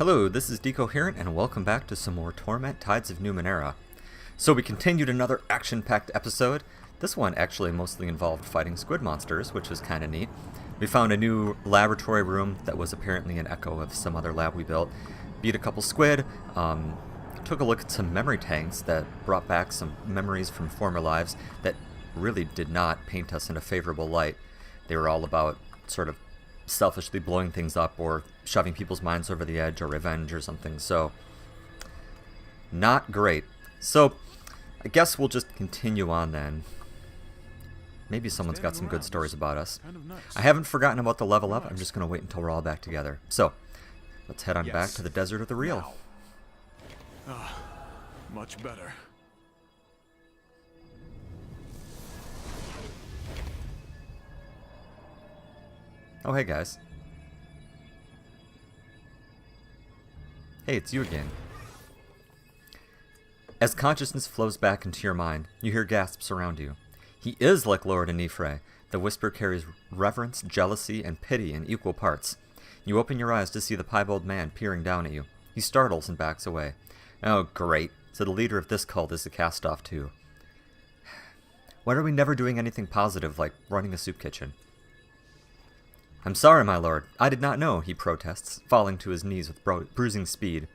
Hello, this is Decoherent, and welcome back to some more Torment Tides of Numenera. So we continued another action-packed episode. This one actually mostly involved fighting squid monsters, which was kind of neat. We found a new laboratory room that was apparently an echo of some other lab we built. Beat a couple squid, took a look at some memory tanks that brought back some memories from former lives that really did not paint us in a favorable light. They were all about sort of selfishly blowing things up or shoving people's minds over the edge or revenge or something, so not great. So I guess we'll just continue on then. Maybe someone's got some good stories about us. I haven't forgotten about the level up. I'm just going to wait until we're all back together. So let's head on back to the desert of the real. Much better. Oh, hey guys. Hey, it's you again. As consciousness flows back into your mind, you hear gasps around you. He is like Lord Inifre. The whisper carries reverence, jealousy, and pity in equal parts. You open your eyes to see the piebald man peering down at you. He startles and backs away. Oh, great. So the leader of this cult is the cast-off too. Why are we never doing anything positive like running a soup kitchen? I'm sorry, my lord. I did not know, he protests, falling to his knees with bruising speed.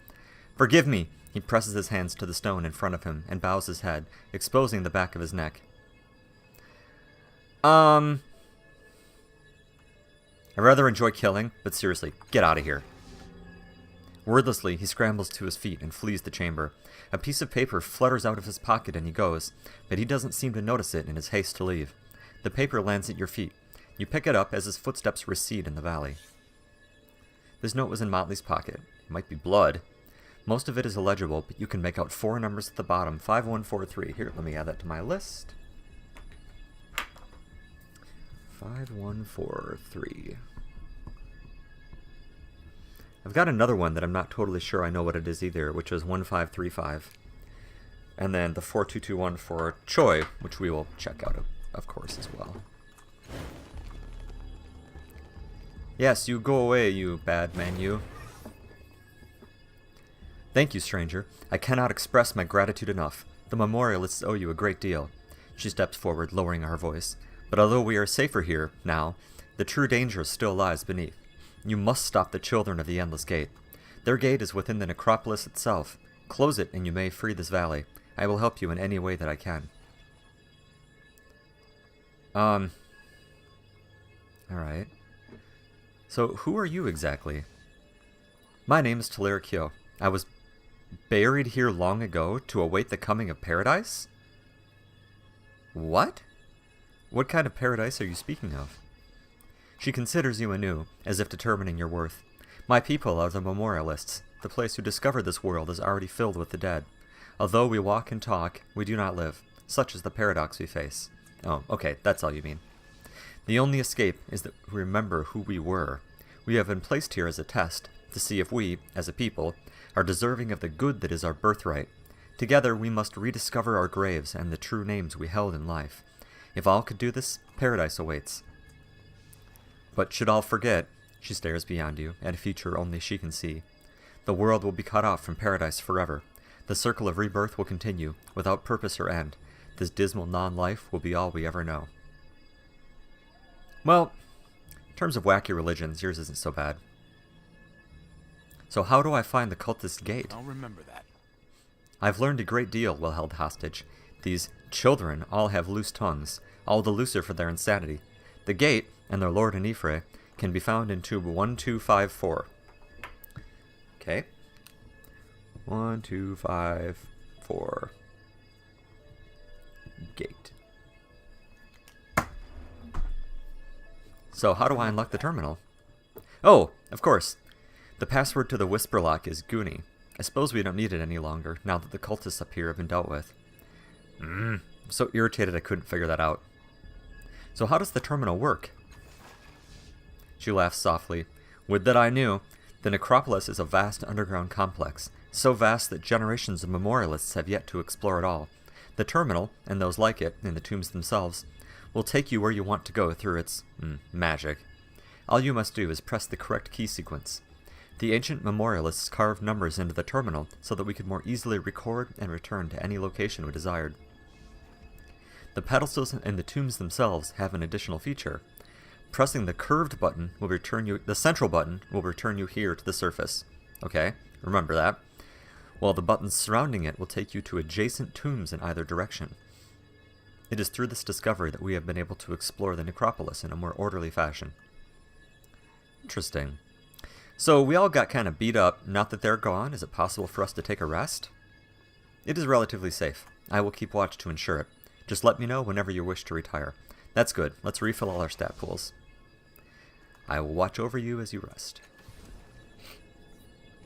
Forgive me. He presses his hands to the stone in front of him and bows his head, exposing the back of his neck. I rather enjoy killing, but seriously, get out of here. Wordlessly, he scrambles to his feet and flees the chamber. A piece of paper flutters out of his pocket and he goes, but he doesn't seem to notice it in his haste to leave. The paper lands at your feet. You pick it up as his footsteps recede in the valley. This note was in Motley's pocket. It might be blood. Most of it is illegible, but you can make out 4 numbers at the bottom. 5143. Here, let me add that to my list. 5143. I've got another one that I'm not totally sure I know what it is either, which is 1535. And then the 4221 for Choi, which we will check out, of course, as well. Yes, you go away, you bad man, you. Thank you, stranger. I cannot express my gratitude enough. The memorialists owe you a great deal. She steps forward, lowering her voice. But although we are safer here, now, the true danger still lies beneath. You must stop the children of the Endless Gate. Their gate is within the necropolis itself. Close it and you may free this valley. I will help you in any way that I can. Alright. So, who are you exactly? My name is Talir Kyo. I was buried here long ago to await the coming of paradise? What? What kind of paradise are you speaking of? She considers you anew, as if determining your worth. My people are the memorialists. The place who discovered this world is already filled with the dead. Although we walk and talk, we do not live. Such is the paradox we face. Oh, okay, that's all you mean. The only escape is that we remember who we were. We have been placed here as a test, to see if we, as a people, are deserving of the good that is our birthright. Together we must rediscover our graves and the true names we held in life. If all could do this, paradise awaits. But should all forget, she stares beyond you, at a future only she can see. The world will be cut off from paradise forever. The circle of rebirth will continue, without purpose or end. This dismal non-life will be all we ever know. Well, in terms of wacky religions, yours isn't so bad. So how do I find the cultist gate? I'll remember that. I've learned a great deal while held hostage. These children all have loose tongues, all the looser for their insanity. The gate, and their lord Inifre, can be found in tube 1254. Okay. 1254. Gate. So how do I unlock the terminal? Oh, of course. The password to the whisper lock is Goonie. I suppose we don't need it any longer, now that the cultists up here have been dealt with. I'm so irritated I couldn't figure that out. So how does the terminal work? She laughs softly. Would that I knew. The necropolis is a vast underground complex, so vast that generations of memorialists have yet to explore it all. The terminal, and those like it, in the tombs themselves, will take you where you want to go through its magic. All you must do is press the correct key sequence. The ancient memorialists carved numbers into the terminal so that we could more easily record and return to any location we desired. The pedestals and the tombs themselves have an additional feature. Pressing the curved button will return you, the central button will return you here to the surface. Okay, remember that. While the buttons surrounding it will take you to adjacent tombs in either direction. It is through this discovery that we have been able to explore the necropolis in a more orderly fashion. Interesting. So we all got kind of beat up. Now that they're gone, is it possible for us to take a rest? It is relatively safe. I will keep watch to ensure it. Just let me know whenever you wish to retire. That's good. Let's refill all our stat pools. I will watch over you as you rest.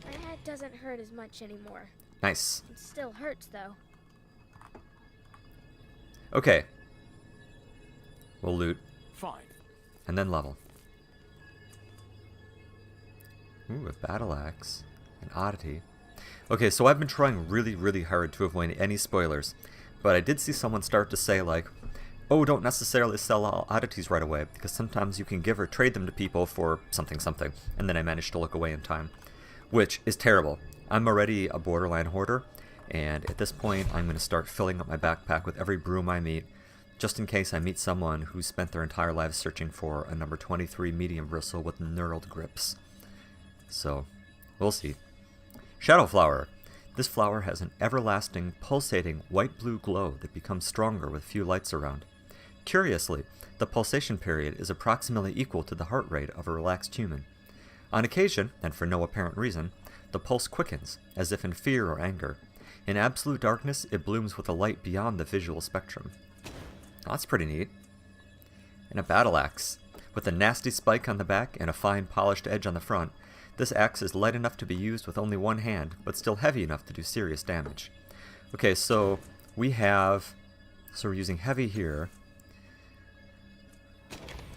My head doesn't hurt as much anymore. Nice. It still hurts, though. Okay. We'll loot. Fine. And then level. Ooh, a battle axe. An oddity. Okay, so I've been trying really hard to avoid any spoilers. But I did see someone start to say, like, oh, don't necessarily sell all oddities right away, because sometimes you can give or trade them to people for something. And then I managed to look away in time. Which is terrible. I'm already a borderline hoarder, and at this point I'm going to start filling up my backpack with every broom I meet, just in case I meet someone who spent their entire lives searching for a number 23 medium bristle with knurled grips. So, we'll see. Shadow Flower. This flower has an everlasting, pulsating, white-blue glow that becomes stronger with few lights around. Curiously, the pulsation period is approximately equal to the heart rate of a relaxed human. On occasion, and for no apparent reason, the pulse quickens, as if in fear or anger. In absolute darkness, it blooms with a light beyond the visual spectrum. Oh, that's pretty neat. And a battle axe. With a nasty spike on the back and a fine polished edge on the front, this axe is light enough to be used with only one hand, but still heavy enough to do serious damage. Okay, so we have... So we're using heavy here.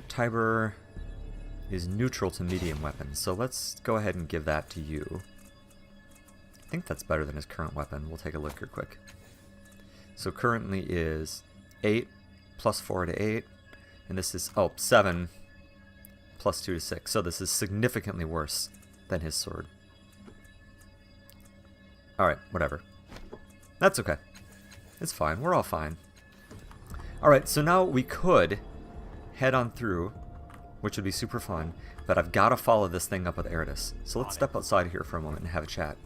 Tiber is neutral to medium weapons, so let's go ahead and give that to you. I think that's better than his current weapon. We'll take a look here quick. So currently is 8 plus 4 to 8, and this is, 7 plus 2 to 6. So this is significantly worse than his sword. Alright, whatever. That's okay. It's fine. We're all fine. Alright, so now we could head on through, which would be super fun, but I've got to follow this thing up with Eridus. So let's step outside here for a moment and have a chat.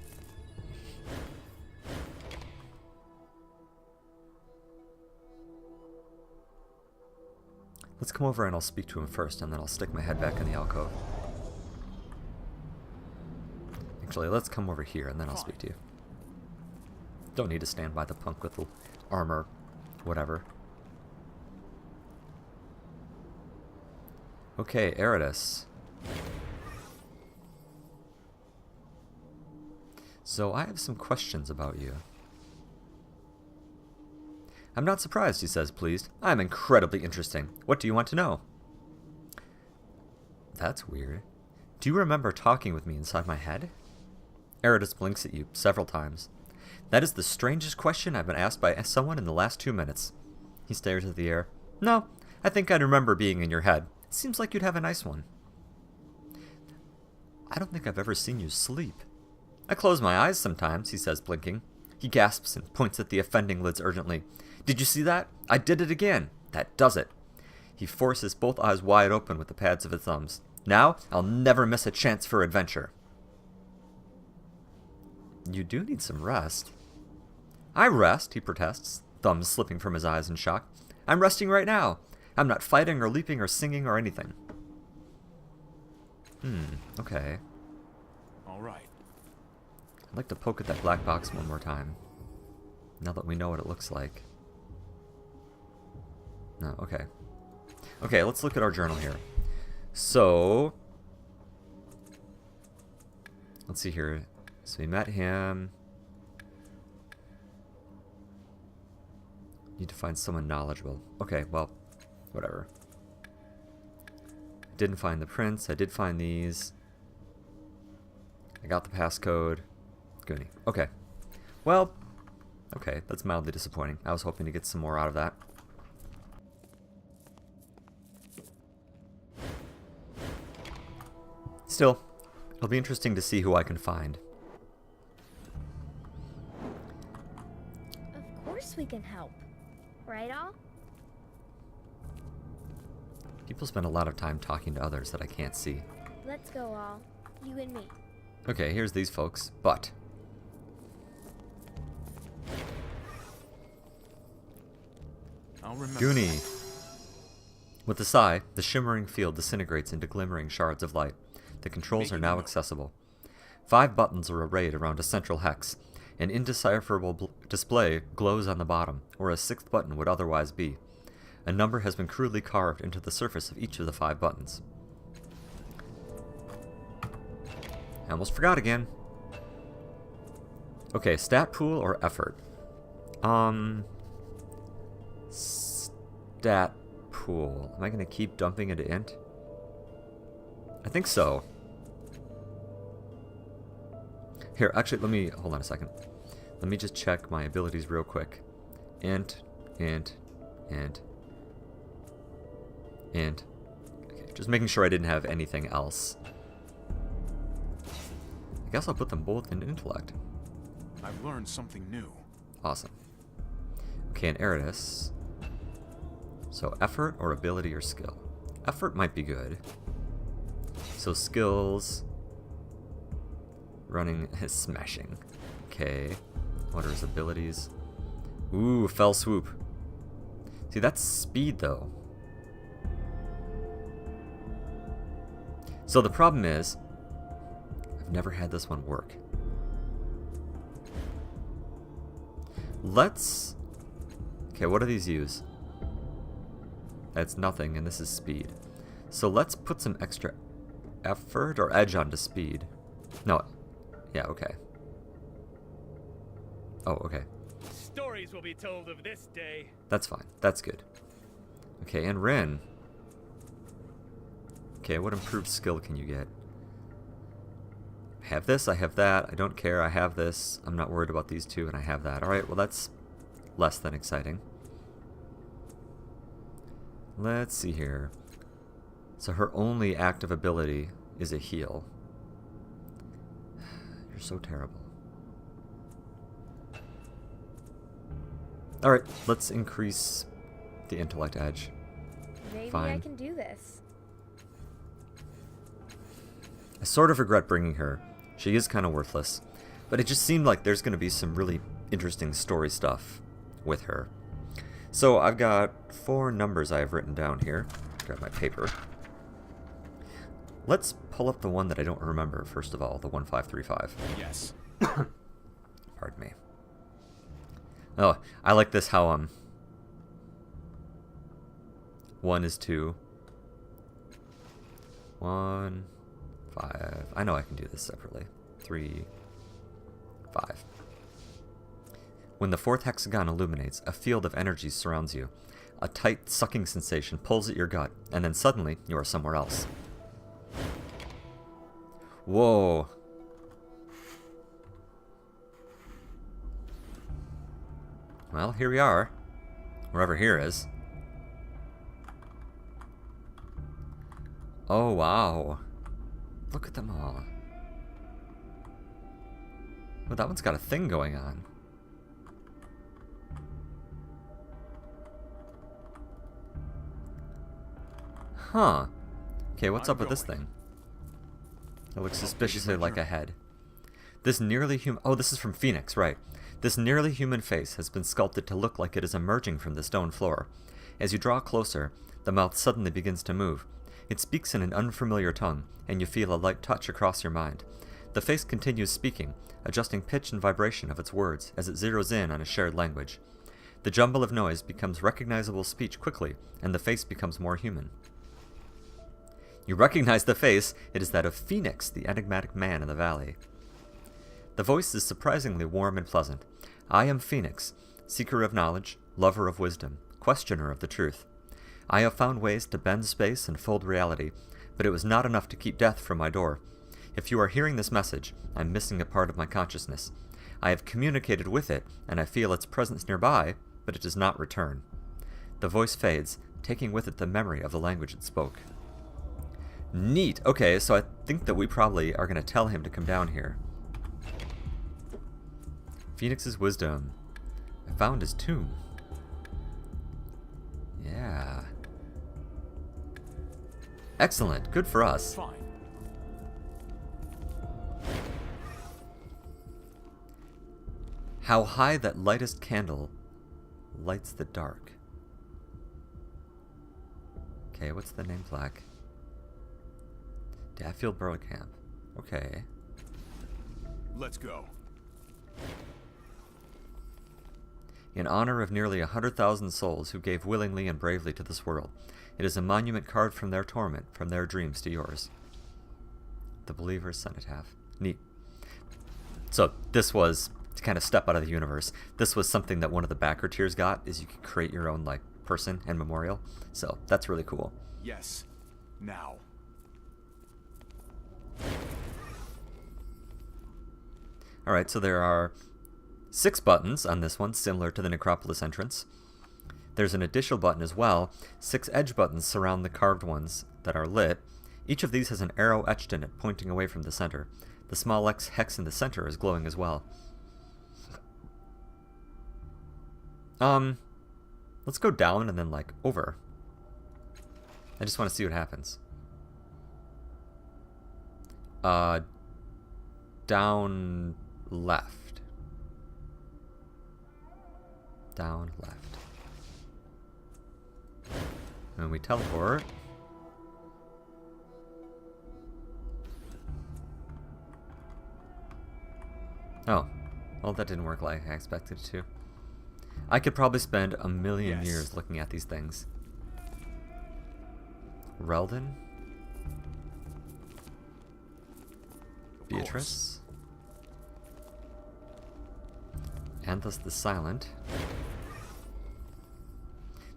Let's come over and I'll speak to him first, and then I'll stick my head back in the alcove. Actually, let's come over here, and then I'll speak to you. Don't need to stand by the punk with the armor, whatever. Okay, Eridus. So I have some questions about you. I'm not surprised, he says, pleased. I'm incredibly interesting. What do you want to know? That's weird. Do you remember talking with me inside my head? Eridus blinks at you several times. That is the strangest question I've been asked by someone in the last 2 minutes. He stares at the air. No, I think I'd remember being in your head. It seems like you'd have a nice one. I don't think I've ever seen you sleep. I close my eyes sometimes, he says, blinking. He gasps and points at the offending lids urgently. Did you see that? I did it again. That does it. He forces both eyes wide open with the pads of his thumbs. Now, I'll never miss a chance for adventure. You do need some rest. I rest, he protests, thumbs slipping from his eyes in shock. I'm resting right now. I'm not fighting or leaping or singing or anything. Okay. All right. I'd like to poke at that black box one more time. Now that we know what it looks like. No, okay. Okay, let's look at our journal here. So, let's see here. So we met him. Need to find someone knowledgeable. Okay, well, whatever. I didn't find the prince. I did find these. I got the passcode. Goonie. Okay. Well, okay, that's mildly disappointing. I was hoping to get some more out of that. Still, It'll be interesting to see who I can find. Of course we can help. Right, Al? People spend a lot of time talking to others that I can't see. Let's go, Al. You and me. Okay, here's these folks, but... I'll remember. Goonie! With a sigh, the shimmering field disintegrates into glimmering shards of light. The controls are now accessible. 5 buttons are arrayed around a central hex. An indecipherable display glows on the bottom, where a 6th button would otherwise be. A number has been crudely carved into the surface of each of the 5 buttons. I almost forgot again. Okay, stat pool or effort? Stat pool. Am I going to keep dumping into int? I think so. Here, actually, let me... Hold on a second. Let me just check my abilities real quick. Int. Okay, just making sure I didn't have anything else. I guess I'll put them both in intellect. I've learned something new. Awesome. Okay, and Eridus. So effort or ability or skill? Effort might be good. So skills... Running is smashing. Okay. What are his abilities? Ooh, fell swoop. See, that's speed though. So the problem is, I've never had this one work. Let's... Okay, what do these use? That's nothing, and this is speed. So let's put some extra effort or edge onto speed. No. Yeah, okay. Oh, okay. Stories will be told of this day. That's fine. That's good. Okay, and Rin. Okay, what improved skill can you get? I have this, I have that, I don't care, I have this, I'm not worried about these two, and I have that. Alright, well that's less than exciting. Let's see here. So her only active ability is a heal. You're so terrible. Alright, let's increase the intellect edge. Maybe Fine. I can do this. I sort of regret bringing her. She is kind of worthless. But it just seemed like there's going to be some really interesting story stuff with her. So I've got 4 numbers I have written down here. Grab my paper. Let's pull up the one that I don't remember, first of all, the 1535. Yes. Pardon me. Oh, I like this how, 1 is 2. 1, 5. I know I can do this separately. 3, 5. When the 4th hexagon illuminates, a field of energy surrounds you. A tight, sucking sensation pulls at your gut, and then suddenly, you are somewhere else. Whoa. Well, here we are. Wherever here is. Oh, wow. Look at them all. Well, that one's got a thing going on. Huh. Okay, what's up with this thing? It looks suspiciously like a head. This nearly human... Oh, this is from Phoenix, right. This nearly human face has been sculpted to look like it is emerging from the stone floor. As you draw closer, the mouth suddenly begins to move. It speaks in an unfamiliar tongue, and you feel a light touch across your mind. The face continues speaking, adjusting pitch and vibration of its words as it zeroes in on a shared language. The jumble of noise becomes recognizable speech quickly, and the face becomes more human. You recognize the face. It is that of Phoenix, the enigmatic man in the valley. The voice is surprisingly warm and pleasant. I am Phoenix, seeker of knowledge, lover of wisdom, questioner of the truth. I have found ways to bend space and fold reality, but it was not enough to keep death from my door. If you are hearing this message, I'm missing a part of my consciousness. I have communicated with it, and I feel its presence nearby, but it does not return. The voice fades, taking with it the memory of the language it spoke. Neat. Okay, so I think that we probably are going to tell him to come down here. Phoenix's wisdom. I found his tomb. Yeah. Excellent. Good for us. Fine. How high that lightest candle lights the dark. Okay, what's the name plaque? Daffield Burrow Camp. Okay. Let's go. In honor of nearly 100,000 souls who gave willingly and bravely to this world, it is a monument carved from their torment, from their dreams to yours. The Believer's Cenotaph. Neat. So this was, to kind of step out of the universe, this was something that one of the backer tiers got, is you could create your own like person and memorial. So that's really cool. Yes. Now. Alright, so there are 6 buttons on this one, similar to the Necropolis entrance. There's an additional button as well. 6 edge buttons surround the carved ones that are lit. Each of these has an arrow etched in it, pointing away from the center. The small X hex in the center is glowing as well. Let's go down and then, like, over. I just want to see what happens. Down left. Down left. And we teleport. Oh. Well, that didn't work like I expected it to. I could probably spend a million years looking at these things. Reldon? Beatrice? Anthus the Silent.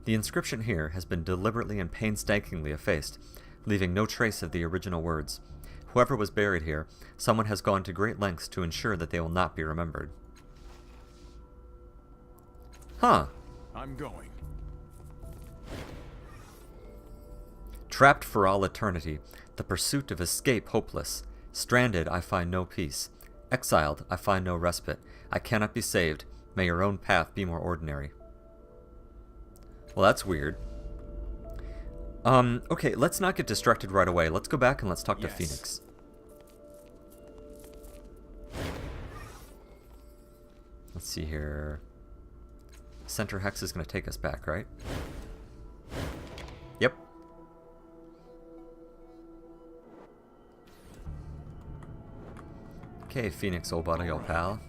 The inscription here has been deliberately and painstakingly effaced, leaving no trace of the original words. Whoever was buried here, someone has gone to great lengths to ensure that they will not be remembered. Huh. I'm going. Trapped for all eternity, the pursuit of escape hopeless. Stranded, I find no peace. Exiled, I find no respite. I cannot be saved. May your own path be more ordinary. Well, that's weird. Okay, let's not get distracted right away. Let's go back and let's talk to Phoenix. Let's see here. Center Hex is going to take us back, right? Yep. Okay, Phoenix, old buddy, old pal.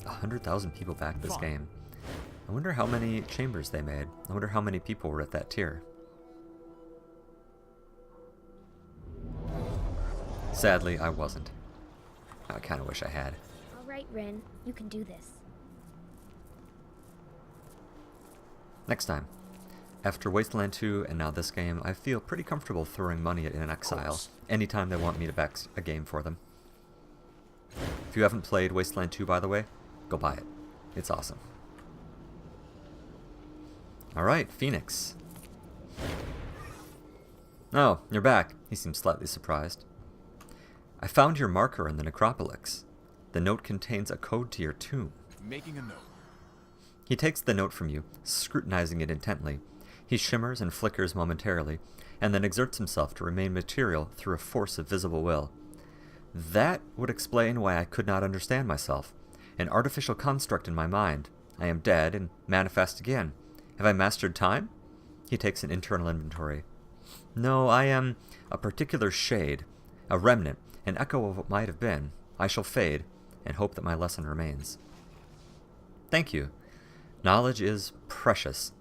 A 100,000 people back this game. I wonder how many chambers they made. I wonder how many people were at that tier. Sadly, I wasn't. I kind of wish I had. All right, Rin, you can do this. Next time. After Wasteland 2 and now this game, I feel pretty comfortable throwing money at inXile anytime they want me to back a game for them. If you haven't played Wasteland 2, by the way, go buy it. It's awesome. Alright, Phoenix. Oh, you're back. He seems slightly surprised. I found your marker in the necropolis. The note contains a code to your tomb. Making a note. He takes the note from you, scrutinizing it intently. He shimmers and flickers momentarily, and then exerts himself to remain material through a force of visible will. That would explain why I could not understand myself. An artificial construct in my mind. I am dead and manifest again. Have I mastered time? He takes an internal inventory. No, I am a particular shade, a remnant, an echo of what might have been. I shall fade, and hope that my lesson remains. Thank you. Knowledge is precious.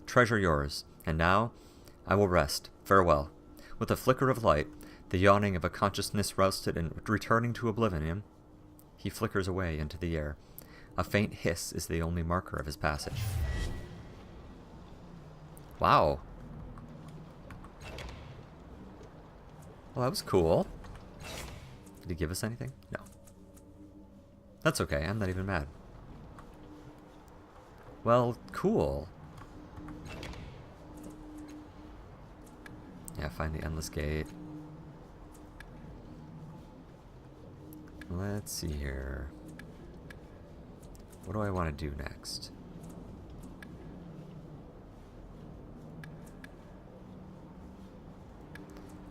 Treasure yours. And now, I will rest. Farewell. With a flicker of light, the yawning of a consciousness rousted and returning to oblivion, he flickers away into the air. A faint hiss is the only marker of his passage. Wow. Well, that was cool. Did he give us anything? No. That's okay, I'm not even mad. Well, cool. Yeah, find the endless gate. Let's see here. What do I want to do next?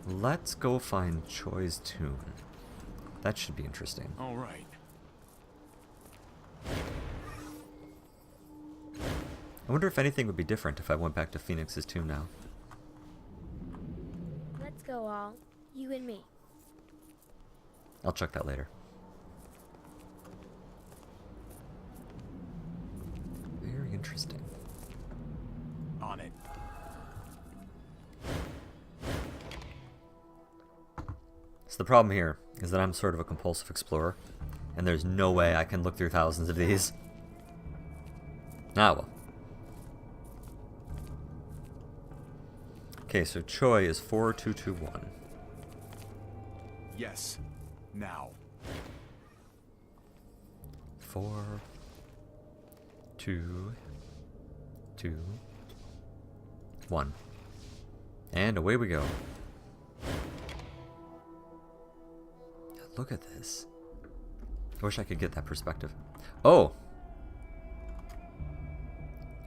Let's go find Choi's tomb. That should be interesting. All right. I wonder if anything would be different if I went back to Phoenix's tomb now. Let's go all. You and me. I'll check that later. Very interesting. On it. So the problem here is that I'm sort of a compulsive explorer, and there's no way I can look through thousands of these. Ah, well. Okay, so Choi is 4221. Yes. Now. 4, 2, 2, 1. And away we go. Look at this. I wish I could get that perspective. Oh!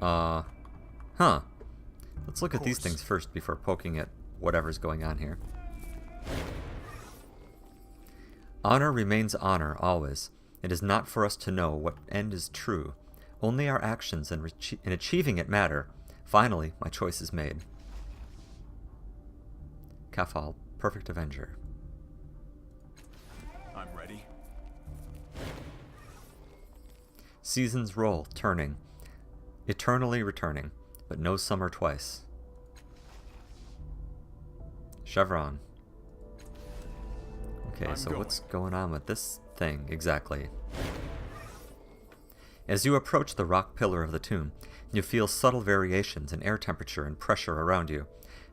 Huh. Let's look at these things first before poking at whatever's going on here. Honor remains honor, always. It is not for us to know what end is true. Only our actions in achieving it matter. Finally, my choice is made. Kafal, Perfect Avenger. I'm ready. Seasons roll, turning. Eternally returning, but no summer twice. Chevron. Okay, I'm so going. what's going on with this thing exactly? As you approach the rock pillar of the tomb, you feel subtle variations in air temperature and pressure around you.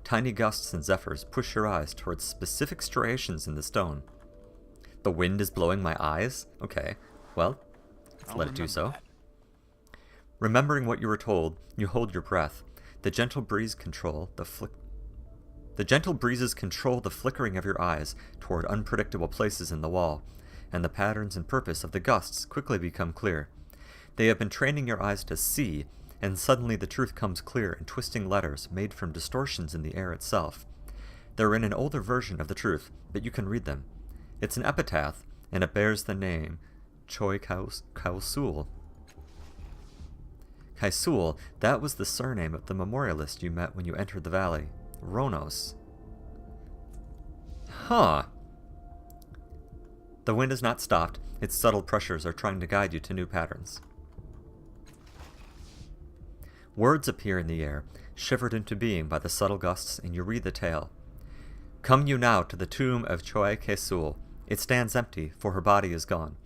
Tiny gusts and zephyrs push your eyes towards specific striations in the stone. The wind is blowing my eyes? Okay, well, let's let it do so. That. Remembering what you were told, you hold your breath. The gentle breezes control the flickering of your eyes toward unpredictable places in the wall, and the patterns and purpose of the gusts quickly become clear. They have been training your eyes to see, and suddenly the truth comes clear in twisting letters made from distortions in the air itself. They're in an older version of the truth, but you can read them. It's an epitaph, and it bears the name Choi Kausul. Kaisul, that was the surname of the memorialist you met when you entered the valley. Ronos. Huh. The wind has not stopped. Its subtle pressures are trying to guide you to new patterns. Words appear in the air, shivered into being by the subtle gusts, and you read the tale. Come you now to the tomb of Choi Kaisul. It stands empty, for her body is gone,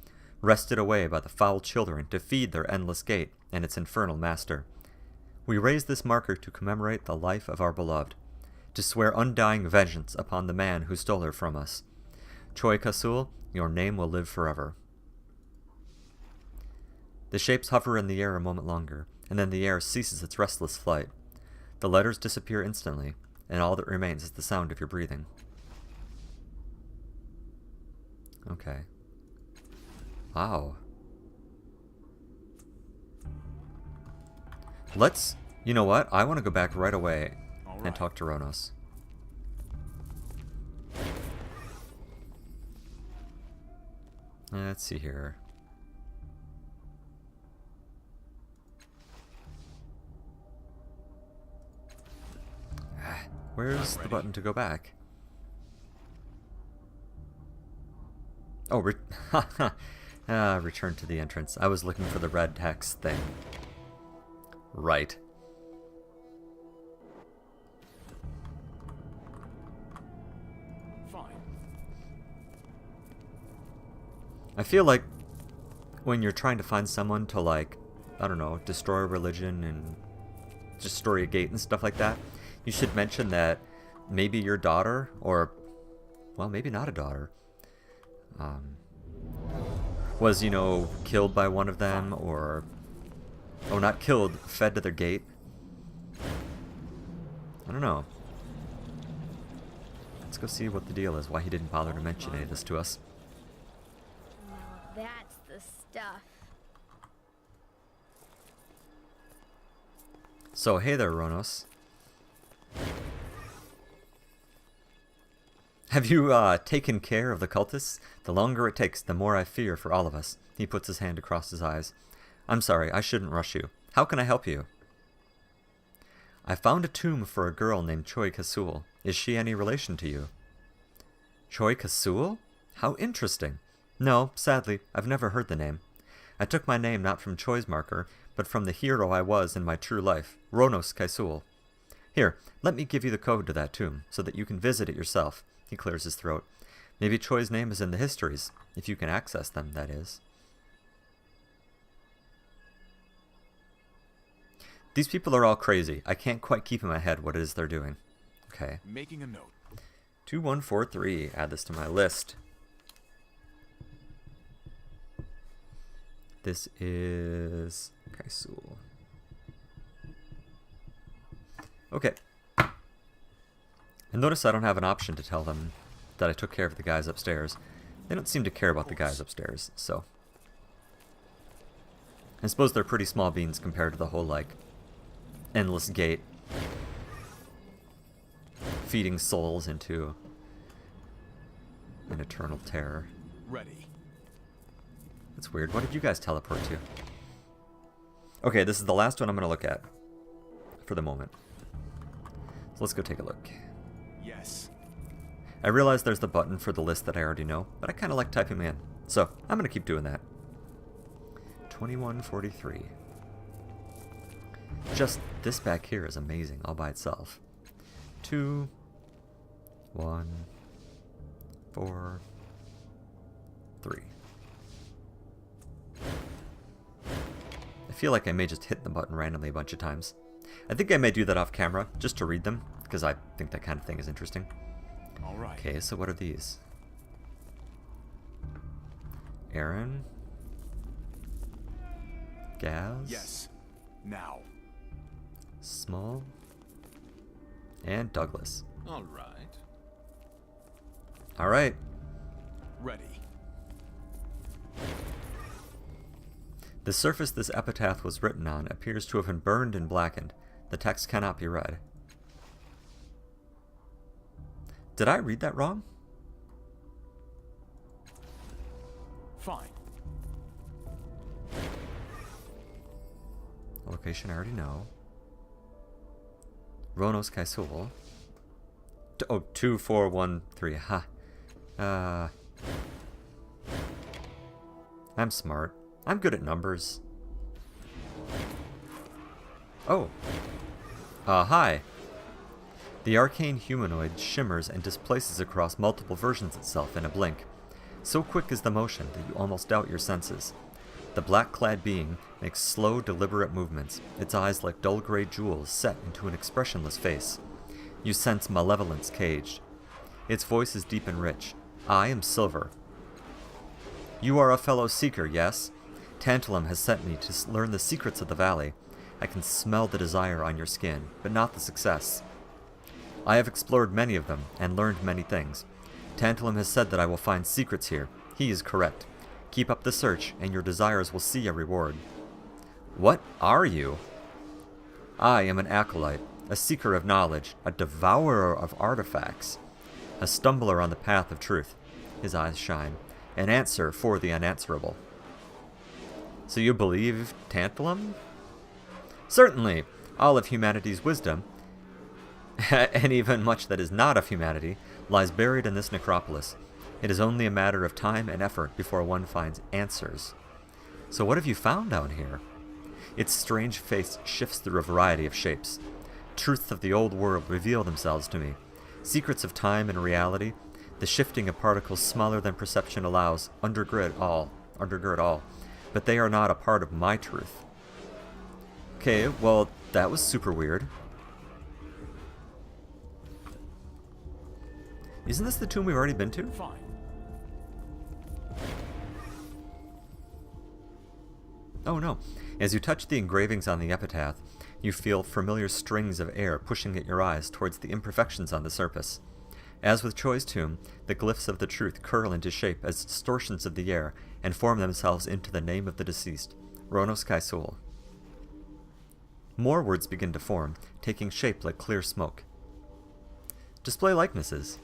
wrested away by the foul children to feed their endless gate and its infernal master. We raise this marker to commemorate the life of our beloved, to swear undying vengeance upon the man who stole her from us. Choi Kaisul, your name will live forever. The shapes hover in the air a moment longer, and then the air ceases its restless flight. The letters disappear instantly, and all that remains is the sound of your breathing. Okay. Wow. Let's... You know what? I want to go back right away and talk to Ronos. Let's see here. Where's the button to go back? Oh, return to the entrance. I was looking for the red text thing. Right. Fine. I feel like when you're trying to find someone to, like, I don't know, destroy a religion and destroy a gate and stuff like that, you should mention that maybe your daughter, or, well, maybe not a daughter, was, you know, killed by one of them, or Oh, not killed, fed to their gate. I don't know. Let's go see what the deal is, why he didn't bother to mention any of this to us. Now that's the stuff. So, hey there, Ronos. Have you, taken care of the cultists? The longer it takes, the more I fear for all of us. He puts his hand across his eyes. I'm sorry, I shouldn't rush you. How can I help you? I found a tomb for a girl named Choi Kasul. Is she any relation to you? Choi Kasul? How interesting. No, sadly, I've never heard the name. I took my name not from Choi's marker, but from the hero I was in my true life, Ronos Kasul. Here, let me give you the code to that tomb, so that you can visit it yourself. He clears his throat. Maybe Choi's name is in the histories, if you can access them, that is. These people are all crazy. I can't quite keep in my head what it is they're doing. Okay. Making a note. 2143. Add this to my list. This is Kaisul. Okay. And notice I don't have an option to tell them that I took care of the guys upstairs. They don't seem to care about the guys upstairs, so. I suppose they're pretty small beans compared to the whole, like, endless gate feeding souls into an eternal terror. Ready. That's weird. What did you guys teleport to? Okay, this is the last one I'm going to look at for the moment. So let's go take a look. Yes. I realize there's the button for the list that I already know, but I kind of like typing them in. So I'm going to keep doing that. 2143. Just this back here is amazing all by itself. 2, 1, 4, 3. I feel like I may just hit the button randomly a bunch of times. I think I may do that off camera, just to read them, because I think that kind of thing is interesting. All right. Okay, so what are these? Aaron? Gaz? Yes. Now. Small? And Douglas. All right. Alright. Ready. The surface this epitaph was written on appears to have been burned and blackened. The text cannot be read. Did I read that wrong? Fine. Location I already know. Ronos Kaisul. Oh, 2413. Ha. I'm smart. I'm good at numbers. Oh. Hi. The arcane humanoid shimmers and displaces across multiple versions itself in a blink. So quick is the motion that you almost doubt your senses. The black-clad being makes slow, deliberate movements, its eyes like dull gray jewels set into an expressionless face. You sense malevolence caged. Its voice is deep and rich. I am Silver. You are a fellow seeker, yes? Tantalum has sent me to learn the secrets of the valley. I can smell the desire on your skin, but not the success. I have explored many of them, and learned many things. Tantalum has said that I will find secrets here. He is correct. Keep up the search, and your desires will see a reward. What are you? I am an acolyte, a seeker of knowledge, a devourer of artifacts, a stumbler on the path of truth. His eyes shine. An answer for the unanswerable. So you believe Tantalum? Certainly, all of humanity's wisdom, and even much that is not of humanity, lies buried in this necropolis. It is only a matter of time and effort before one finds answers. So what have you found down here? Its strange face shifts through a variety of shapes. Truths of the old world reveal themselves to me. Secrets of time and reality, the shifting of particles smaller than perception allows, undergird all. But they are not a part of my truth. Okay, well, that was super weird. Isn't this the tomb we've already been to? Fine. Oh no. As you touch the engravings on the epitaph, you feel familiar strings of air pushing at your eyes towards the imperfections on the surface. As with Choi's tomb, the glyphs of the truth curl into shape as distortions of the air and form themselves into the name of the deceased, Ronos Kaisul. More words begin to form, taking shape like clear smoke. Display likenesses.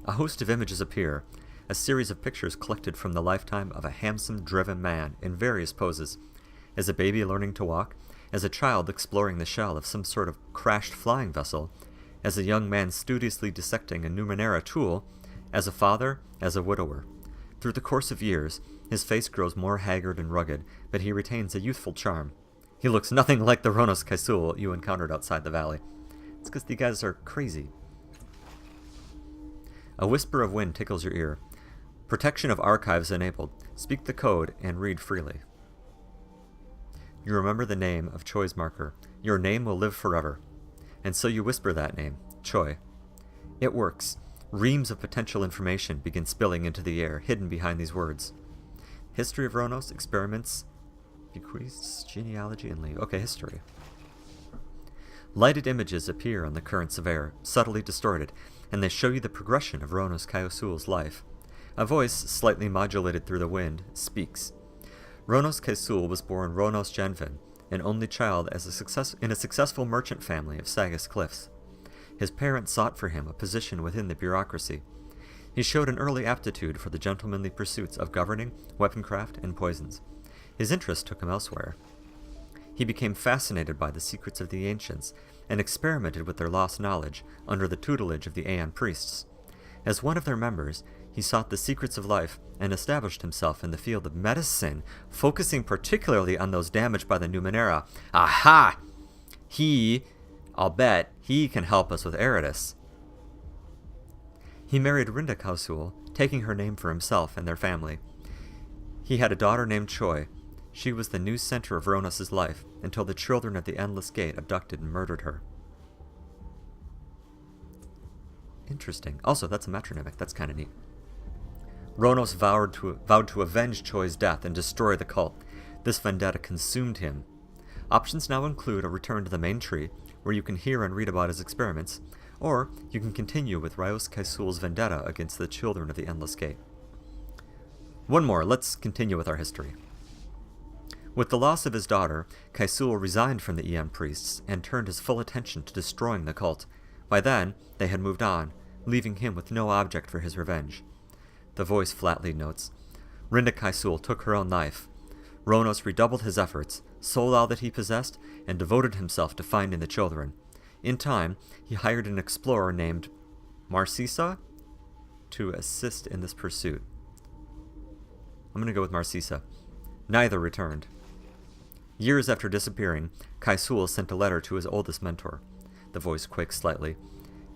A host of images appear, a series of pictures collected from the lifetime of a handsome, driven man in various poses, as a baby learning to walk, as a child exploring the shell of some sort of crashed flying vessel, as a young man studiously dissecting a Numenera tool, as a father, as a widower. Through the course of years, his face grows more haggard and rugged, but he retains a youthful charm. He looks nothing like the Ronos Kaisul you encountered outside the valley. It's because the guys are crazy. A whisper of wind tickles your ear. Protection of archives enabled. Speak the code and read freely. You remember the name of Choi's marker. Your name will live forever. And so you whisper that name, Choi. It works. Reams of potential information begin spilling into the air, hidden behind these words. History of Ronos, experiments, bequests, genealogy, and leave. Okay, history. Lighted images appear on the currents of air, subtly distorted, and they show you the progression of Ronos Kaisul's life. A voice, slightly modulated through the wind, speaks. Ronos Kaisul was born Ronos Genvin, an only child in a successful merchant family of Sagas Cliffs. His parents sought for him a position within the bureaucracy. He showed an early aptitude for the gentlemanly pursuits of governing, weaponcraft, and poisons. His interest took him elsewhere. He became fascinated by the secrets of the ancients and experimented with their lost knowledge under the tutelage of the Aeon priests. As one of their members, he sought the secrets of life and established himself in the field of medicine, focusing particularly on those damaged by the Numenera. Aha! I'll bet, he can help us with Eritis. He married Rinda Kaisul, taking her name for himself and their family. He had a daughter named Choi. She was the new center of Ronos' life until the children of the Endless Gate abducted and murdered her. Interesting. Also, that's a metronymic. That's kind of neat. Ronos vowed to avenge Choi's death and destroy the cult. This vendetta consumed him. Options now include a return to the main tree, where you can hear and read about his experiments, or you can continue with Ronos Kaisul's vendetta against the children of the Endless Gate. One more. Let's continue with our history. With the loss of his daughter, Kaisul resigned from the Aeon priests and turned his full attention to destroying the cult. By then, they had moved on, leaving him with no object for his revenge. The voice flatly notes, Rinda Kaisul took her own life. Ronos redoubled his efforts, sold all that he possessed, and devoted himself to finding the children. In time, he hired an explorer named Marcisa to assist in this pursuit. I'm going to go with Marcisa. Neither returned. Years after disappearing, Kaisul sent a letter to his oldest mentor. The voice quaked slightly.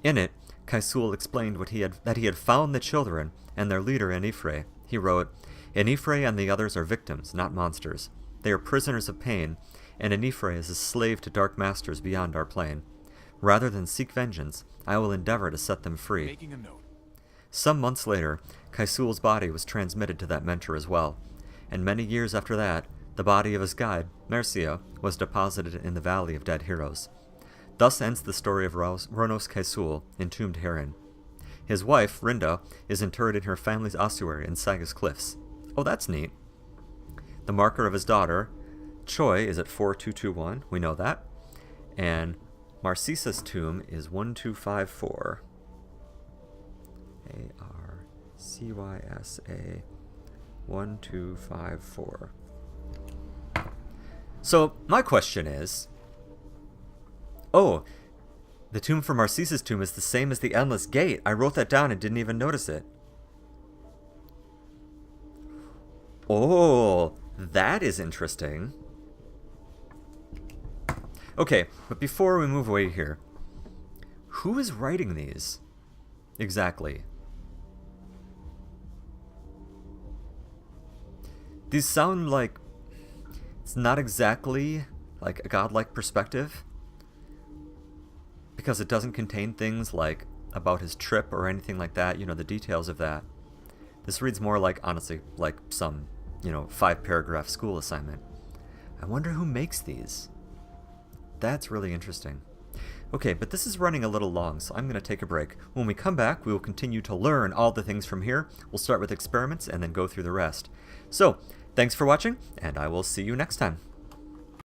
In it, Kaisul explained that he had found the children and their leader Inifre. He wrote, Inifre and the others are victims, not monsters. They are prisoners of pain, and Inifre is a slave to dark masters beyond our plane. Rather than seek vengeance, I will endeavor to set them free. Making a note. Some months later, Kaisul's body was transmitted to that mentor as well, and many years after that, the body of his guide, Mercia, was deposited in the Valley of Dead Heroes. Thus ends the story of Ronos Kaisul, entombed herein. His wife, Rinda, is interred in her family's ossuary in Sagas Cliffs. Oh, that's neat. The marker of his daughter, Choi, is at 4221, we know that. And Marcisa's tomb is 1254. Arcysa 1254. So, my question is... Oh, the tomb for Marcisa's tomb is the same as the Endless Gate. I wrote that down and didn't even notice it. Oh, that is interesting. Okay, but before we move away here, who is writing these? Exactly. These sound like it's not exactly like a godlike perspective, because it doesn't contain things like about his trip or anything like that, you know, the details of that. This reads more like, honestly, like some, 5-paragraph school assignment. I wonder who makes these. That's really interesting. Okay, but this is running a little long, so I'm going to take a break. When we come back, we will continue to learn all the things from here. We'll start with experiments and then go through the rest. So, thanks for watching, and I will see you next time.